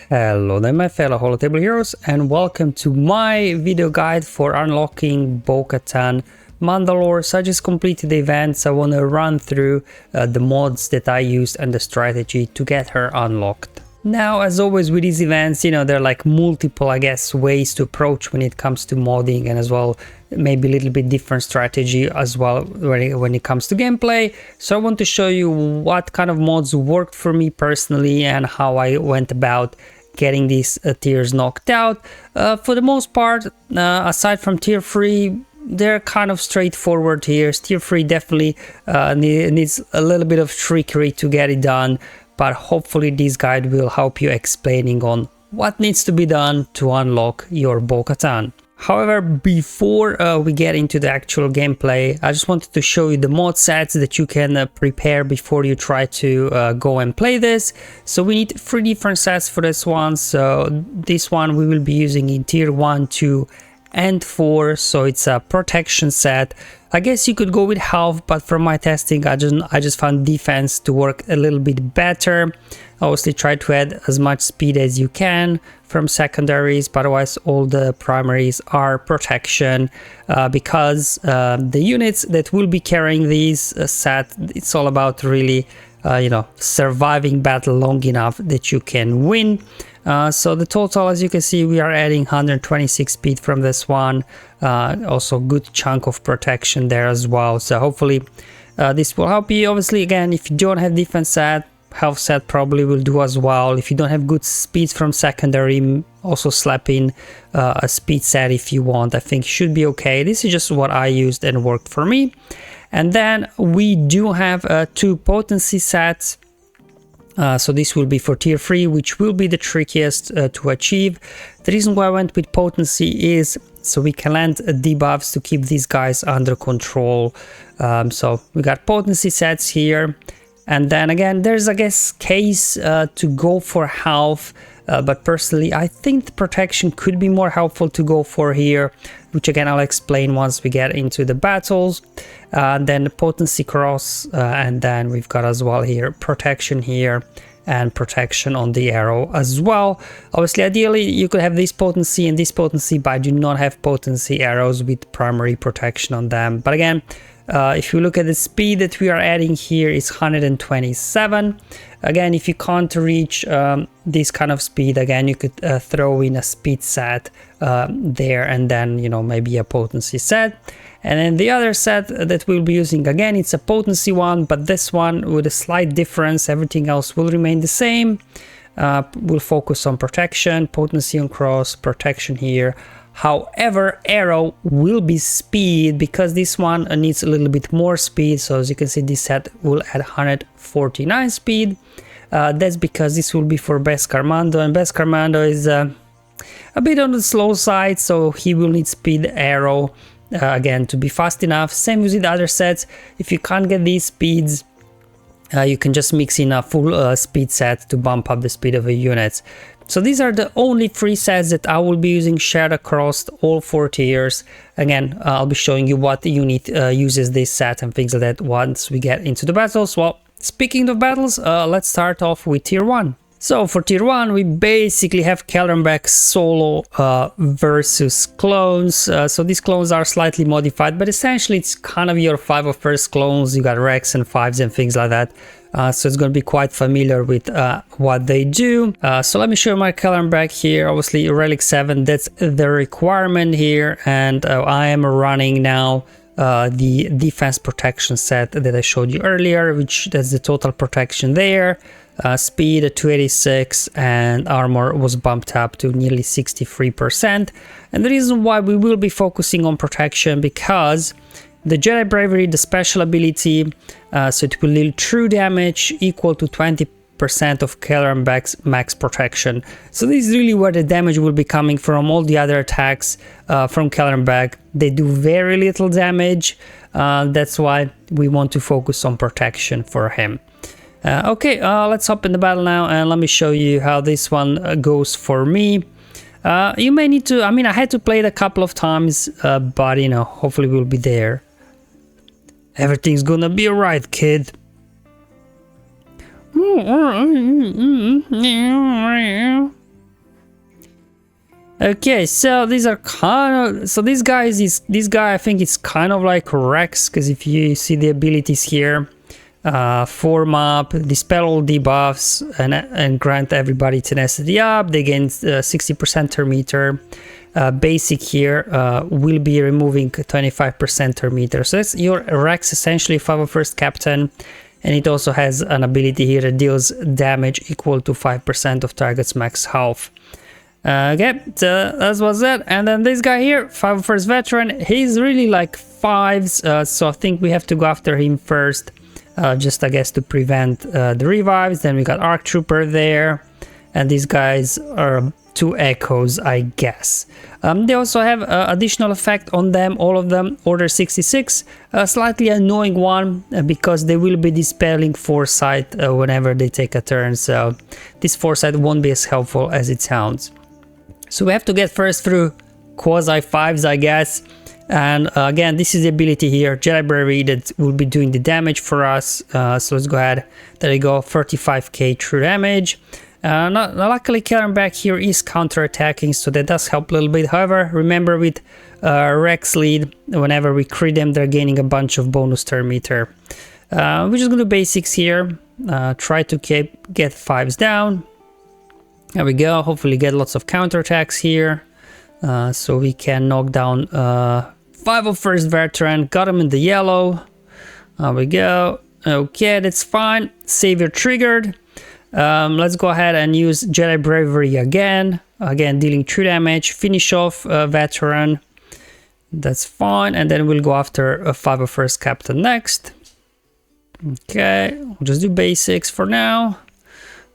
Hello there my fellow holotable heroes, and welcome to my video guide for unlocking Bo-Katan Mandalore. So I just completed the events. I want to run through the mods that I used and the strategy to get her unlocked. Now, as always with these events, there are like multiple, I guess, ways to approach when it comes to modding, and as well maybe a little bit different strategy as well when it comes to gameplay. So I want to show you what kind of mods worked for me personally and how I went about getting these tiers knocked out. For the most part, aside from tier 3, they're kind of straightforward tiers. Tier 3 definitely needs a little bit of trickery to get it done, but hopefully this guide will help you explaining on what needs to be done to unlock your Bo-Katan. However, before we get into the actual gameplay, I just wanted to show you the mod sets that you can prepare before you try to go and play this. So we need 3 different sets for this one. So this one we will be using in tier 1, 2 and 4. So it's a protection set. I guess you could go with health, but from my testing I just found defense to work a little bit better. Obviously try to add as much speed as you can from secondaries, but otherwise all the primaries are protection, because the units that will be carrying these set, it's all about really surviving battle long enough that you can win. So the total, as you can see, we are adding 126 speed from this one, also good chunk of protection there as well. So hopefully this will help you. Obviously, again, if you don't have defense set, health set probably will do as well. If you don't have good speeds from secondary, also slap in a speed set if you want. I think should be okay. This is just what I used and worked for me. And then we do have 2 potency sets. So this will be for tier 3, which will be the trickiest to achieve. The reason why I went with potency is so we can land debuffs to keep these guys under control. So we got potency sets here. And then again, there's, I guess, case to go for health, but personally I think the protection could be more helpful to go for here, which again I'll explain once we get into the battles. Then the potency cross, and then we've got as well here protection here and protection on the arrow as well. Obviously, ideally you could have this potency and this potency, but I do not have potency arrows with primary protection on them. But again, if you look at the speed that we are adding here is 127. Again, if you can't reach this kind of speed, again you could throw in a speed set there, and then maybe a potency set. And then the other set that we'll be using, again, it's a potency one, but this one with a slight difference. Everything else will remain the same. We'll focus on protection, potency on cross, protection here. However, arrow will be speed, because this one needs a little bit more speed. So as you can see, this set will add 149 speed. That's because this will be for Beskar Mando, and Beskar Mando is a bit on the slow side, so he will need speed arrow again to be fast enough. Same with the other sets. If you can't get these speeds, you can just mix in a full speed set to bump up the speed of the units. So these are the only 3 sets that I will be using shared across all 4 tiers. Again, I'll be showing you what unit uses this set and things like that once we get into the battles. Well, speaking of battles, let's start off with tier 1. So for tier 1, we basically have Kelleran solo versus clones. So these clones are slightly modified, but essentially it's kind of your 5 of first clones. You got Rex and 5s and things like that. So it's going to be quite familiar with what they do. So let me show you my Kelleran here. Obviously Relic 7, that's the requirement here. And I am running now the defense protection set that I showed you earlier, which that's the total protection there. Speed at 286, and armor was bumped up to nearly 63%. And the reason why we will be focusing on protection, because the Jedi Bravery, the special ability, so it will deal true damage equal to 20% of Kelleran max protection. So this is really where the damage will be coming from. All the other attacks from Kelleran, they do very little damage. That's why we want to focus on protection for him. Okay, let's hop in the battle now, and let me show you how this one goes for me. You may need to, I had to play it a couple of times, but hopefully we'll be there. Everything's gonna be alright, kid. Okay, so these are kind of, so this guy I think it's kind of like Rex, because if you see the abilities here, form up, dispel all debuffs, and grant everybody tenacity up. They gain 60% per meter. Basic here will be removing 25% per meter. So that's your Rex, essentially 501st Captain, and it also has an ability here that deals damage equal to 5% of target's max health. Okay, so that was it. And then this guy here, 501st Veteran, he's really like 5s, so I think we have to go after him first, just I guess to prevent the revives. Then we got Arc Trooper there, and these guys are 2 echoes, I guess. They also have additional effect on them, all of them. Order 66, a slightly annoying one because they will be dispelling Foresight whenever they take a turn, so this Foresight won't be as helpful as it sounds. So we have to get first through quasi 5s, I guess. And again, this is the ability here, Jedi Bravery, that will be doing the damage for us. So let's go ahead. There you go, 35k true damage. Luckily, Kelleran back here is counter-attacking, so that does help a little bit. However, remember with Rex lead, whenever we crit them, they're gaining a bunch of bonus turn meter. We're just going to do basics here. Try to get 5s down. There we go. Hopefully get lots of counterattacks here. So we can knock down 501st Veteran. Got him in the yellow. There we go. Okay, that's fine. Savior triggered. Let's go ahead and use Jedi Bravery again. Again, dealing true damage. Finish off Veteran. That's fine. And then we'll go after a 501st Captain next. Okay, we'll just do basics for now.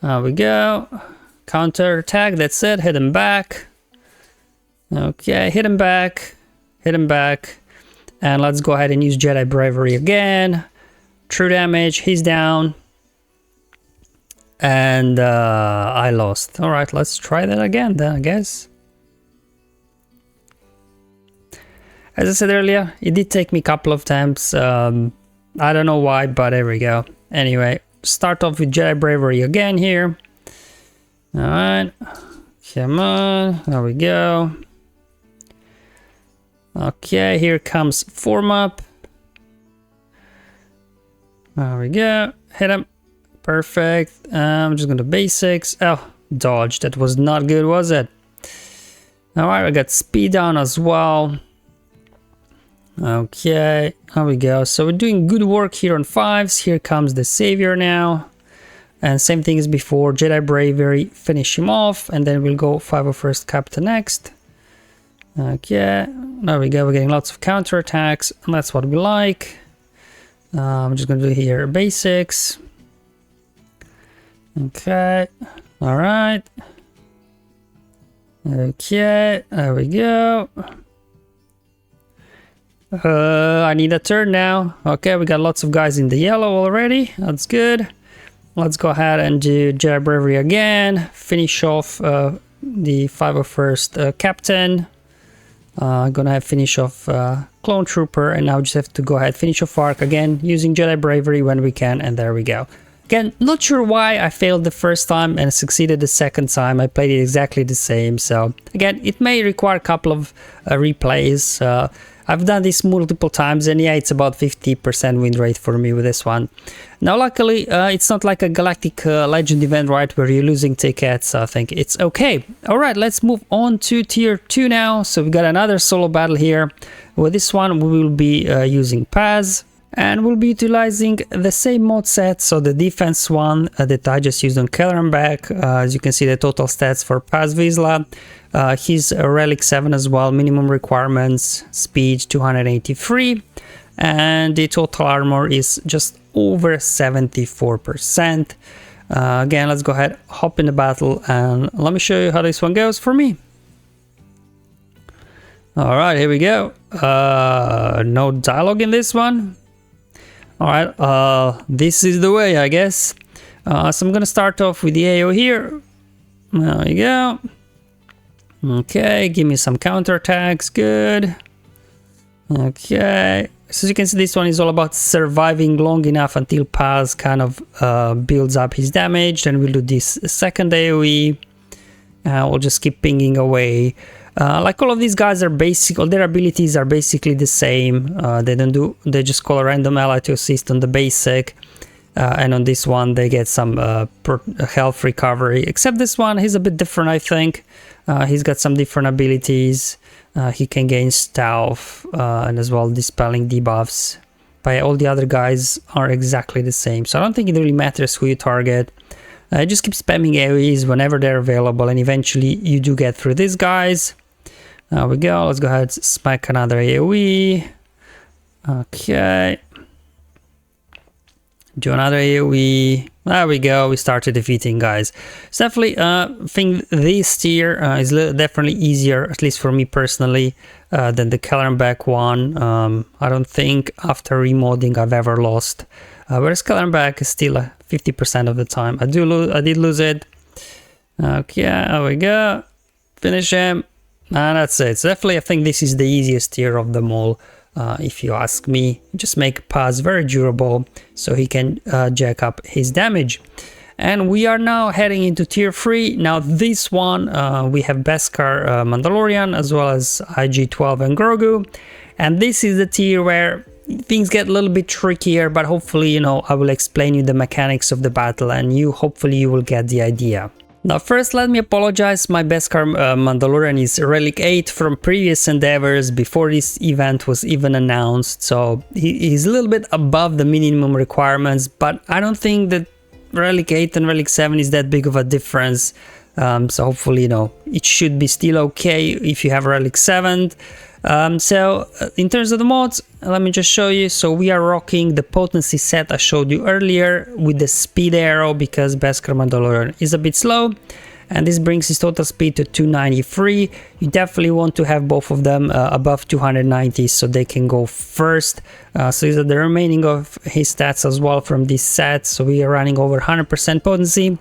There we go. Counter attack, that's it. Hit him back. Okay, hit him back. Hit him back. And let's go ahead and use Jedi Bravery again. True damage, he's down. And I lost. Alright, let's try that again then, I guess. As I said earlier, it did take me a couple of times. I don't know why, but there we go. Anyway, start off with Jedi Bravery again here. Alright, come on, there we go. Okay, here comes form up. There we go, hit him. Perfect. I'm just gonna basics. Oh, dodge, that was not good, was it? Alright, I got speed down as well. Okay, there we go. So we're doing good work here on 5s. Here comes the Savior now. And same thing as before, Jedi Bravery, finish him off, and then we'll go 501st Captain next. Okay, there we go, we're getting lots of counterattacks, and that's what we like. I'm just gonna do here basics. Okay, alright. Okay, there we go. I need a turn now. Okay, we got lots of guys in the yellow already, that's good. Let's go ahead and do Jedi Bravery again. Finish off the 501st Captain. Gonna have finish off Clone Trooper, and now just have to go ahead finish off Arc again using Jedi Bravery when we can, and there we go. Again, not sure why I failed the first time and succeeded the second time. I played it exactly the same, so again, it may require a couple of replays. I've done this multiple times, and yeah, it's about 50% win rate for me with this one. Now, luckily, it's not like a Galactic Legend event, right, where you're losing tickets, so I think it's okay. Alright, let's move on to Tier 2 now. So we got another solo battle here. With this one, we will be using Paz, and we'll be utilizing the same mod set, so the defense one that I just used on Kelleran back. As you can see, the total stats for Paz Vizsla. He's a Relic 7 as well, minimum requirements, speed 283, and the total armor is just over 74%. Again, let's go ahead, hop in the battle, and let me show you how this one goes for me. Alright, here we go. No dialogue in this one. Alright, this is the way, I guess. So I'm gonna start off with the AO here. There you go. Okay, give me some counterattacks, good. Okay, so as you can see, this one is all about surviving long enough until Paz kind of builds up his damage. Then we'll do this second AoE. We'll just keep pinging away. Like all of these guys are basic, all their abilities are basically the same. They just call a random ally to assist on the basic. And on this one they get some health recovery, except this one, he's a bit different, I think. He's got some different abilities. He can gain stealth and as well dispelling debuffs. But all the other guys are exactly the same, so I don't think it really matters who you target. Just keep spamming AoEs whenever they're available, and eventually you do get through these guys. There we go, let's go ahead and smack another AoE. Okay. Do another AoE. There we go, we started defeating guys. So definitely think this tier is definitely easier, at least for me personally, than the Kelleran back one. I don't think after remodding I've ever lost. Whereas Kelleran back is still 50% of the time. I did lose it. Okay, there we go. Finish him. And that's it. So definitely I think this is the easiest tier of them all. If you ask me, just make Paz very durable so he can jack up his damage. And we are now heading into tier 3. Now this one, we have Beskar Mandalorian as well as IG-12 and Grogu. And this is the tier where things get a little bit trickier, but hopefully, you know, I will explain you the mechanics of the battle and hopefully you will get the idea. Now first let me apologize, my Beskar Mandalorian is Relic 8 from previous endeavors before this event was even announced, so he's a little bit above the minimum requirements, but I don't think that Relic 8 and Relic 7 is that big of a difference, so hopefully, you know, it should be still okay if you have Relic 7. So in terms of the mods, let me just show you. So we are rocking the potency set I showed you earlier with the speed arrow because Beskar Mandalorian is a bit slow, and this brings his total speed to 293. You definitely want to have both of them above 290 so they can go first. So these are the remaining of his stats as well from this set. So we are running over 100% potency.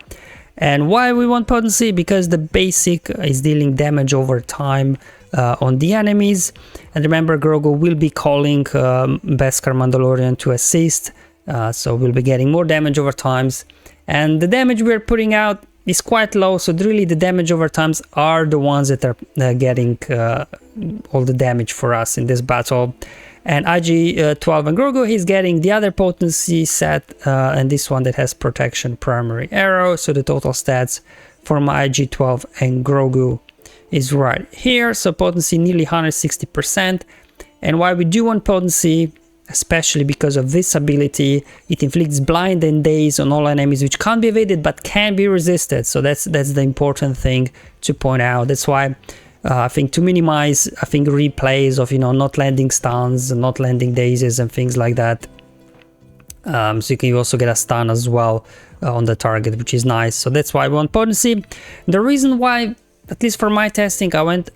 And why we want potency? Because the basic is dealing damage over time on the enemies, and remember Grogu will be calling Beskar Mandalorian to assist, so we'll be getting more damage over times, and the damage we're putting out is quite low, so really the damage over times are the ones that are getting all the damage for us in this battle. And IG-12 and Grogu, he's getting the other potency set, and this one that has protection primary arrow, so the total stats for my IG-12 and Grogu is right here, so potency nearly 160%. And why we do want potency, especially because of this ability, it inflicts blind and daze on all enemies which can't be evaded but can be resisted, so that's the important thing to point out. That's why I think to minimize, I think replays of, you know, not landing stuns, not landing dazes and things like that. So you can also get a stun as well on the target, which is nice. So that's why I want potency. The reason why, at least for my testing, I went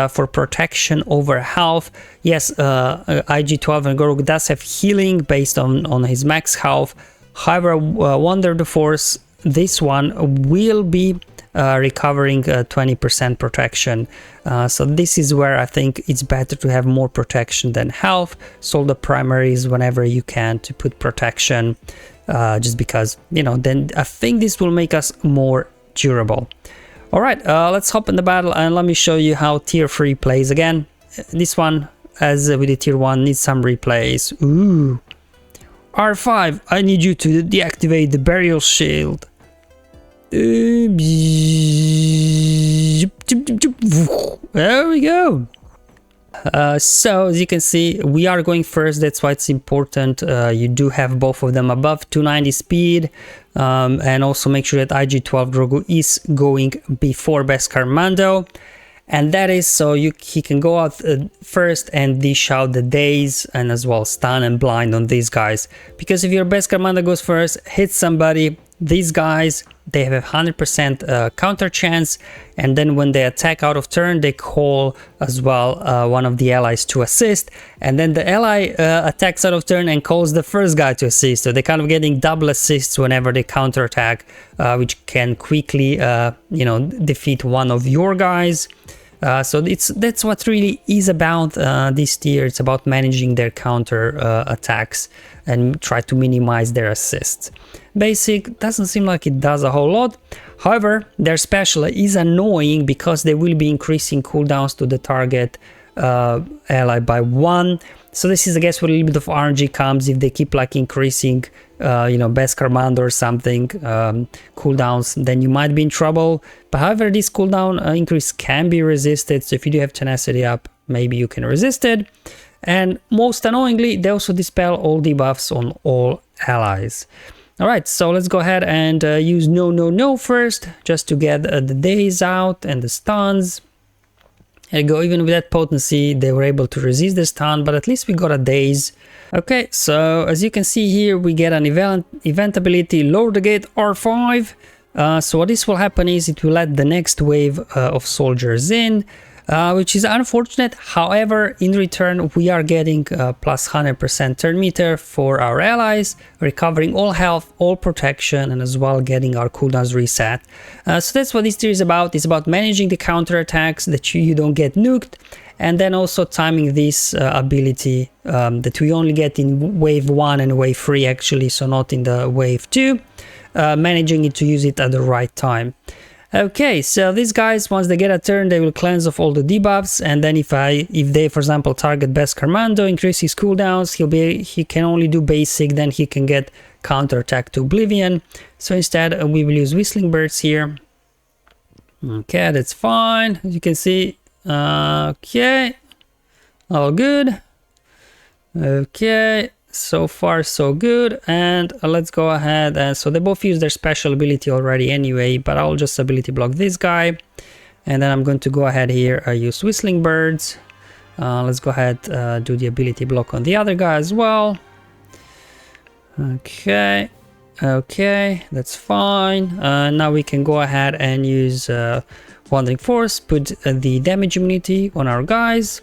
for protection over health. Yes, IG-12 and Grogu does have healing based on his max health. However, Wander the Force, this one will be recovering 20% protection. So this is where I think it's better to have more protection than health. So the primaries whenever you can to put protection, just because, you know, then I think this will make us more durable. All right, let's hop in the battle and let me show you how tier 3 plays again. This one, as with the tier 1, needs some replays. Ooh. R5, I need you to deactivate the burial shield. There we go. So as you can see, we are going first. That's why it's important you do have both of them above 290 speed, and also make sure that IG-12 Grogu is going before Beskar Mando, and that is so he can go out first and dish out the daze and as well stun and blind on these guys, because if your Beskar Mando goes first, hits somebody, these guys, they have a 100% counter chance, and then when they attack out of turn, they call as well one of the allies to assist, and then the ally attacks out of turn and calls the first guy to assist, so they're kind of getting double assists whenever they counter attack, which can quickly you know, defeat one of your guys. So that's what really is about this tier. It's about managing their counter attacks and try to minimize their assists. Basic doesn't seem like it does a whole lot. However, their special is annoying because they will be increasing cooldowns to the target ally by 1. So this is, I guess, where a little bit of RNG comes if they keep like increasing, you know, Beskar Mando or something, cooldowns, then you might be in trouble. But however, this cooldown increase can be resisted. So if you do have tenacity up, maybe you can resist it. And most annoyingly, they also dispel all debuffs on all allies. All right, so let's go ahead and use no first, just to get the daze out and the stuns. There you go, even with that potency, they were able to resist the stun, but at least we got a daze. Okay, so as you can see here, we get an event ability, lower the gate R5. So what this will happen is it will let the next wave of soldiers in, which is unfortunate. However, in return, we are getting plus 100% turn meter for our allies, recovering all health, all protection, and as well getting our cooldowns reset. So that's what this tier is about. It's about managing the counterattacks that you don't get nuked, and then also timing this ability that we only get in wave 1 and wave 3 actually, so not in the wave 2, managing it to use it at the right time. Okay, so these guys, once they get a turn, they will cleanse off all the debuffs, and then if they, for example, target Beskar Mando, increase his cooldowns, he can only do basic, then he can get counterattack to Oblivion. So instead, we will use Whistling Birds here. Okay, that's fine, as you can see. Okay, all good. Okay. So far so good, and let's go ahead and so they both use their special ability already anyway, but I'll just ability block this guy, and then I'm going to go ahead here, use Whistling Birds. Let's go ahead, do the ability block on the other guy as well. Okay, that's fine. Now we can go ahead and use Wandering Force, put the damage immunity on our guys.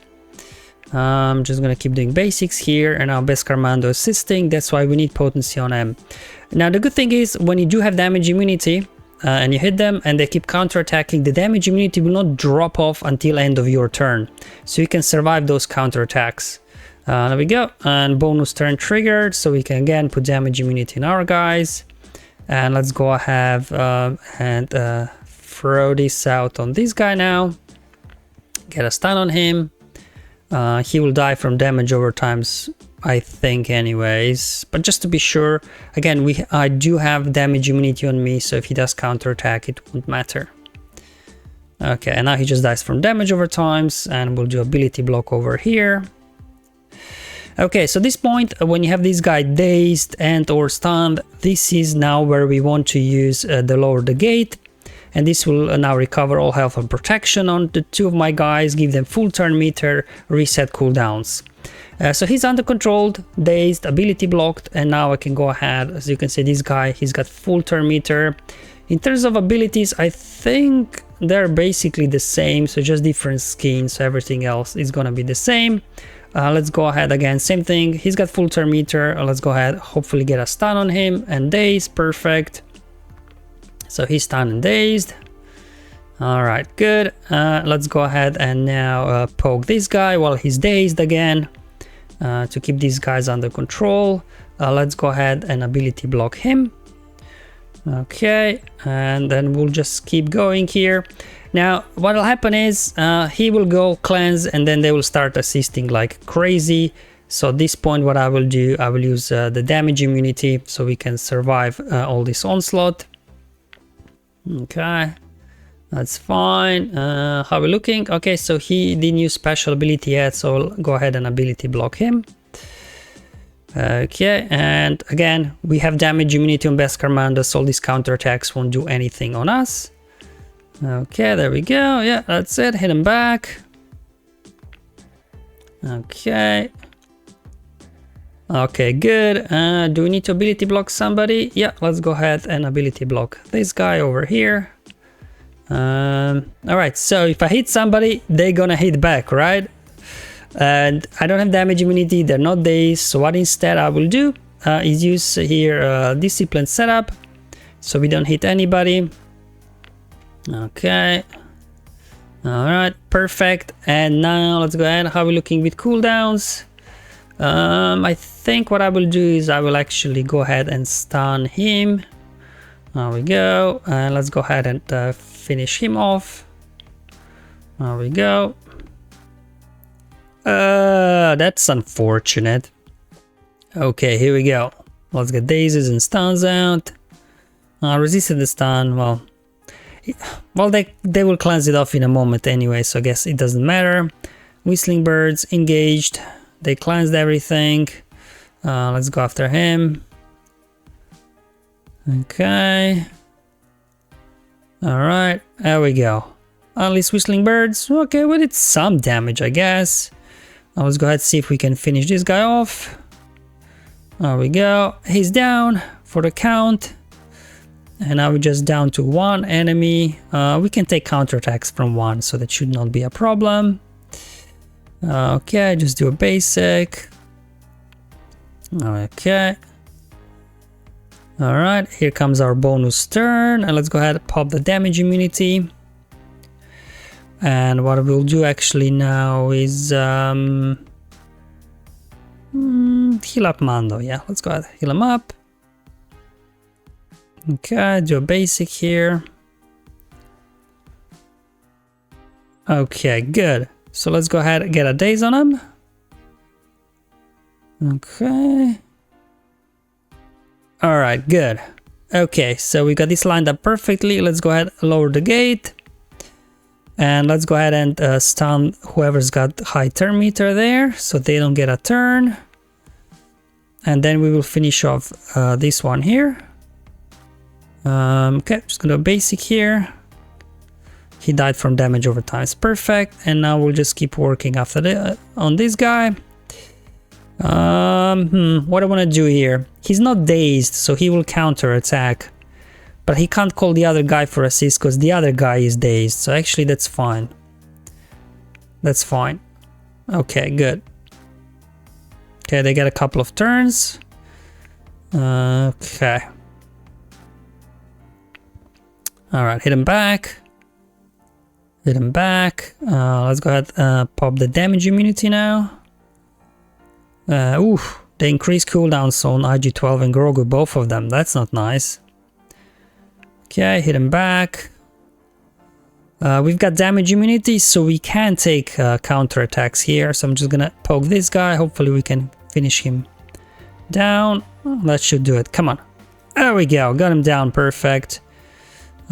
I'm just gonna keep doing basics here, and now Beskar Mando assisting, that's why we need potency on him. Now the good thing is, when you do have damage immunity and you hit them and they keep counterattacking, the damage immunity will not drop off until end of your turn, so you can survive those counterattacks. There we go, and bonus turn triggered, so we can again put damage immunity in our guys. And let's go ahead and throw this out on this guy now, get a stun on him. He will die from damage over times, I think anyways, but just to be sure, again, I do have damage immunity on me, so if he does counterattack, it won't matter. Okay, and now he just dies from damage over times, and we'll do ability block over here. Okay, so this point, when you have this guy dazed and or stunned, this is now where we want to use the lower the gate. And this will now recover all health and protection on the 2 of my guys, give them full turn meter, reset cooldowns. So he's under controlled, dazed, ability blocked, and now I can go ahead. As you can see, this guy, he's got full turn meter. In terms of abilities, I think they're basically the same, so just different skins, so everything else is gonna be the same. Let's go ahead again, same thing, he's got full turn meter. Let's go ahead, hopefully get a stun on him, and daze, perfect. So he's stunned and dazed. All right, good. Let's go ahead and now poke this guy while he's dazed again, to keep these guys under control. Let's go ahead and ability block him. Okay, and then we'll just keep going here. Now, what will happen is he will go cleanse, and then they will start assisting like crazy. So at this point, what I will do, I will use the damage immunity so we can survive all this onslaught. Okay, that's fine. How are we looking? Okay, so he didn't use special ability yet, so I'll go ahead and ability block him. Okay, and again, we have damage immunity on Beskar Mando, so all these counterattacks won't do anything on us. Okay, there we go. Yeah, that's it. Hit him back. Okay. Okay, good. Do we need to ability block somebody? Yeah, let's go ahead and ability block this guy over here. All right, so if I hit somebody, they're gonna hit back, right? And I don't have damage immunity, they're not dazed, so what instead I will do is use here discipline setup, so we don't hit anybody. Okay. All right, perfect. And now let's go ahead. How are we looking with cooldowns? I think what I will do is I will actually go ahead and stun him There we go. And let's go ahead and finish him off. There we go. That's unfortunate. Okay, here we go. Let's get dazes and stuns out. Resisted the stun. Well, they will cleanse it off in a moment anyway, so I guess it doesn't matter. Whistling birds engaged. They cleansed everything. Let's go after him. Okay. Alright, there we go. Unleash whistling birds. Okay, well, it's some damage, I guess. Now let's go ahead and see if we can finish this guy off. There we go. He's down for the count. And now we're just down to one enemy. We can take counterattacks from one, so that should not be a problem. Okay, just do a basic. Okay. Alright, here comes our bonus turn. And let's go ahead and pop the damage immunity. And what we'll do actually now is heal up Mando. Yeah, let's go ahead and heal him up. Okay, do a basic here. Okay, good. So let's go ahead and get a daze on him. Okay. Alright, good. Okay, so we got this lined up perfectly. Let's go ahead and lower the gate. And let's go ahead and stun whoever's got high turn meter there, so they don't get a turn. And then we will finish off this one here. Okay, just gonna do a basic here. He died from damage over time. It's perfect. And now we'll just keep working after on this guy. What I want to do here? He's not dazed, so he will counter attack. But he can't call the other guy for assist because the other guy is dazed. So actually that's fine. That's fine. Okay, good. Okay, they get a couple of turns. Okay. Alright, hit him back. Hit him back. Let's go ahead pop the damage immunity now. Oof, they increase cooldowns on IG-12 and Grogu, both of them. That's not nice. Okay, hit him back. We've got damage immunity, so we can take counter attacks here. So I'm just gonna poke this guy. Hopefully we can finish him down. That should do it. Come on. There we go. Got him down. Perfect.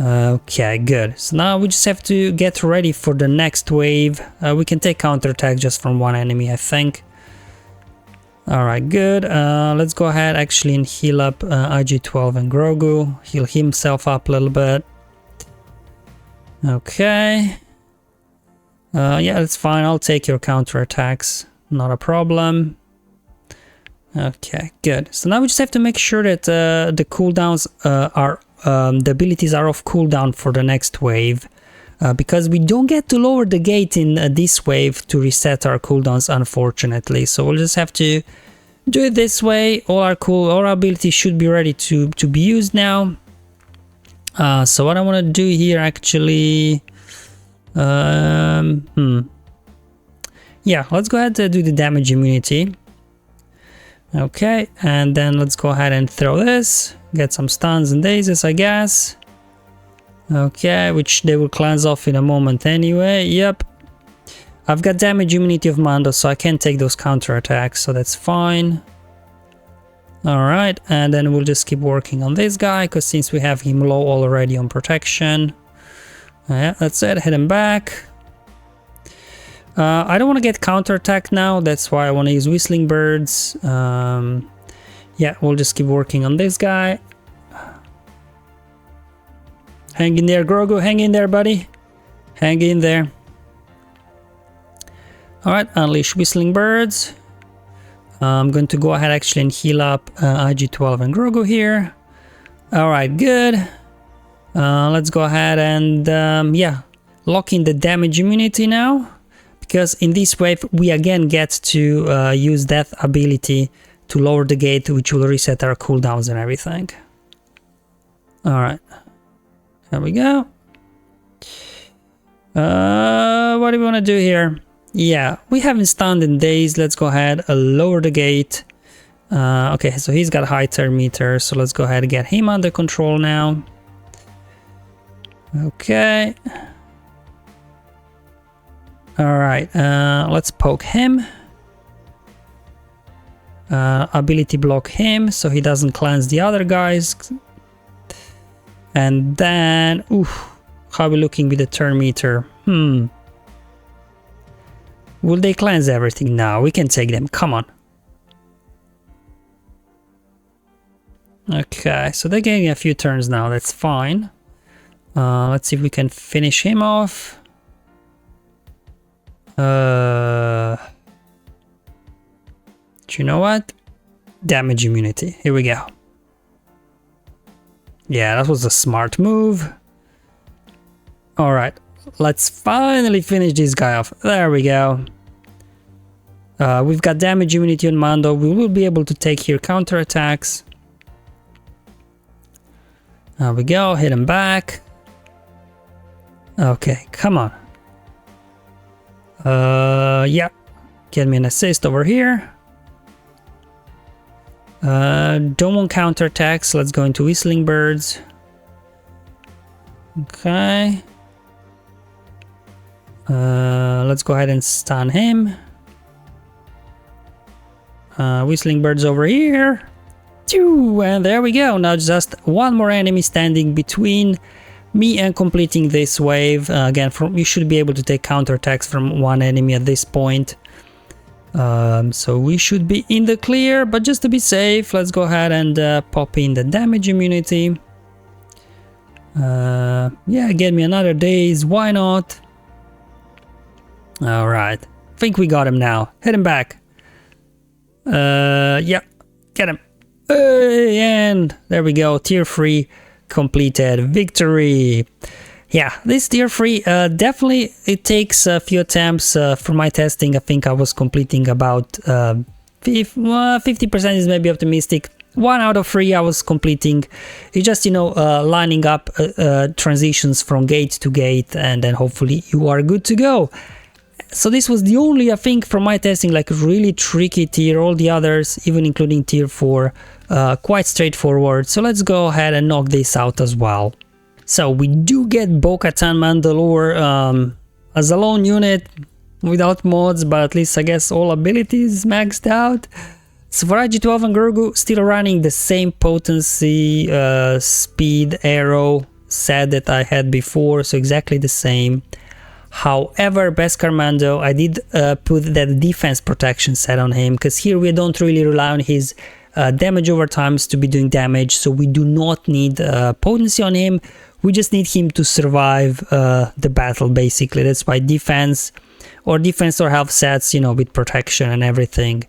Okay, good. So now we just have to get ready for the next wave. We can take counter attack just from one enemy, I think. Alright, good. Let's go ahead actually and heal up IG-12 and Grogu. Heal himself up a little bit. Okay. Yeah, that's fine. I'll take your counter attacks. Not a problem. Okay, good. So now we just have to make sure that the cooldowns are... the abilities are off cooldown for the next wave. Because we don't get to lower the gate in this wave to reset our cooldowns, unfortunately. So we'll just have to do it this way. All our abilities should be ready to be used now. So what I want to do here actually... yeah, let's go ahead and do the damage immunity. Okay, and then let's go ahead and throw this. Get some stuns and dazes, I guess. Okay, which they will cleanse off in a moment anyway. Yep. I've got damage immunity of Mando, so I can take those counter attacks, so that's fine. Alright, and then we'll just keep working on this guy, because since we have him low already on protection. Yeah, that's it. Hit him back. I don't want to get counter attack now, that's why I want to use Whistling Birds. Yeah, we'll just keep working on this guy. Hang in there, Grogu. Hang in there, buddy. Hang in there. Alright, unleash Whistling Birds. I'm going to go ahead actually and heal up IG-12 and Grogu here. Alright, good. Let's go ahead and, yeah, lock in the damage immunity now. Because in this wave, we again get to use that ability to lower the gate, which will reset our cooldowns and everything. Alright. There we go. What do we want to do here? Yeah, we haven't stunned in days. Let's go ahead and lower the gate. Okay, so he's got high turn meter, so let's go ahead and get him under control now. Okay. Alright, let's poke him. Ability block him so he doesn't cleanse the other guys. And then, oof, how are we looking with the turn meter? Will they cleanse everything now? We can take them, come on. Okay, so they're getting a few turns now, that's fine. Let's see if we can finish him off. Do you know what? Damage immunity, here we go. Yeah, that was a smart move. Alright, let's finally finish this guy off. There we go. We've got damage immunity on Mando. We will be able to take here counterattacks. There we go, hit him back. Okay, come on. Yeah, get me an assist over here. Don't want counterattacks, let's go into Whistling Birds. Okay. Let's go ahead and stun him. Whistling Birds over here. And there we go. Now just one more enemy standing between me and completing this wave. Again, you should be able to take counterattacks from one enemy at this point. So we should be in the clear, but just to be safe, let's go ahead and pop in the damage immunity. Yeah, get me another daze, why not? Alright, think we got him now. Hit him back. Yeah, get him. And there we go, tier 3 completed, victory. Yeah, this tier 3 definitely it takes a few attempts. For my testing, I think I was completing about 50% is maybe optimistic. 1 out of 3 I was completing. It's just, you know, lining up transitions from gate to gate, and then hopefully you are good to go. So this was the only, I think, from my testing, like really tricky tier. All the others, even including tier 4, quite straightforward. So let's go ahead and knock this out as well. So we do get Bo-Katan Mandalore as a lone unit without mods, but at least I guess all abilities maxed out. So for IG-12 and Grogu, still running the same potency, speed, arrow set that I had before, so exactly the same. However, Beskar Mando, I did put that defense protection set on him, because here we don't really rely on his damage over times to be doing damage, so we do not need potency on him. We just need him to survive the battle, basically. That's why defense or health sets, you know, with protection and everything.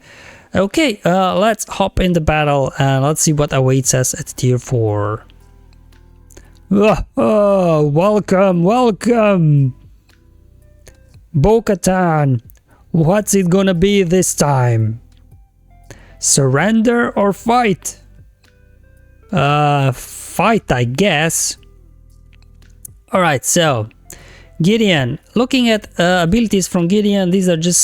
Okay, let's hop in the battle and let's see what awaits us at tier 4. Oh, welcome, welcome! Bo-Katan, what's it gonna be this time? Surrender or fight? Fight, I guess. Alright, so Gideon, looking at abilities from Gideon, these are just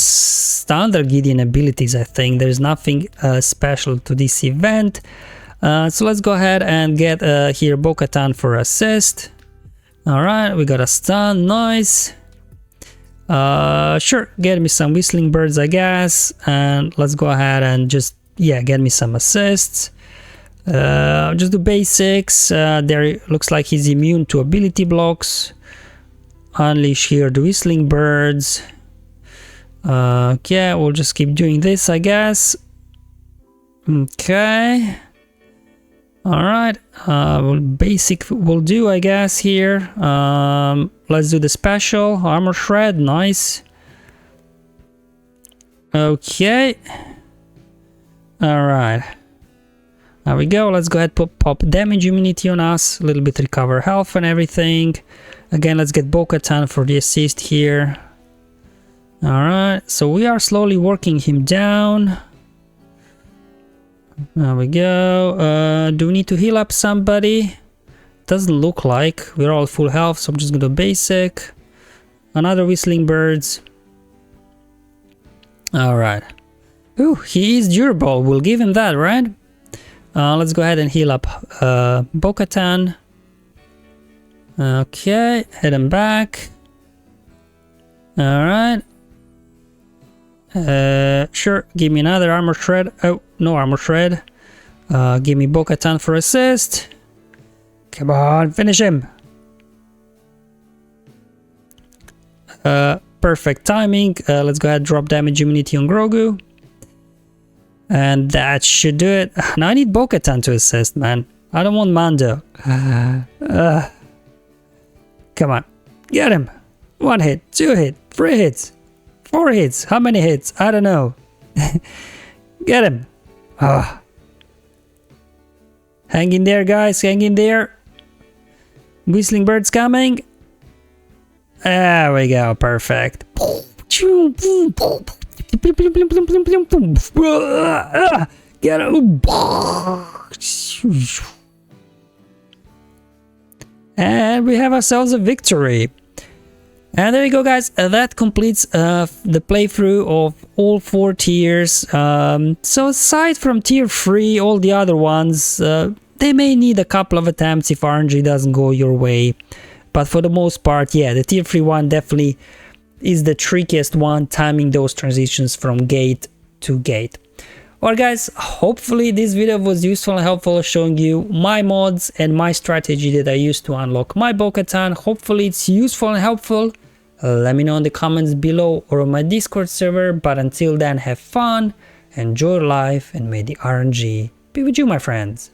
standard Gideon abilities, I think. There's nothing special to this event. So let's go ahead and get here Bo-Katan for assist. Alright, we got a stun, nice. Sure, get me some Whistling Birds, I guess, and let's go ahead and just, yeah, get me some assists. Just do basics. There looks like he's immune to ability blocks. Unleash here the Whistling Birds. Okay, we'll just keep doing this, I guess. Okay. Alright, well, basic will do, I guess, here. Let's do the special. Armor Shred, nice. Okay. Alright. There we go, let's go ahead and pop damage immunity on us. A little bit recover health and everything. Again, let's get Bo-Katan for the assist here. Alright, so we are slowly working him down. There we go. Do we need to heal up somebody? Doesn't look like. We're all full health, so I'm just gonna do basic. Another Whistling Birds. Alright. Ooh, he is durable. We'll give him that, right? Let's go ahead and heal up Bo-Katan. Okay, hit him back. Alright. Sure, give me another armor shred. Oh, no armor shred. Give me Bo-Katan for assist. Come on, finish him. Perfect timing. Let's go ahead and drop damage immunity on Grogu. And that should do it. Now I need Bo-Katan to assist, man. I don't want Mando. Come on. Get him. 1 hit, 2 hit, 3 hits, 4 hits. How many hits? I don't know. Get him. Hang in there, guys. Hang in there. Whistling bird's coming. There we go. Perfect. Get him. And we have ourselves a victory. And there you go, guys. That completes the playthrough of all 4 tiers. So aside from tier 3, all the other ones, they may need a couple of attempts if RNG doesn't go your way. But for the most part, yeah, the tier 3 one definitely is the trickiest one, timing those transitions from gate to gate. Alright guys, hopefully this video was useful and helpful, showing you my mods and my strategy that I used to unlock my Bo-Katan. Hopefully it's useful and helpful. Let me know in the comments below or on my Discord server. But until then, have fun, enjoy life, and may the RNG be with you, my friends.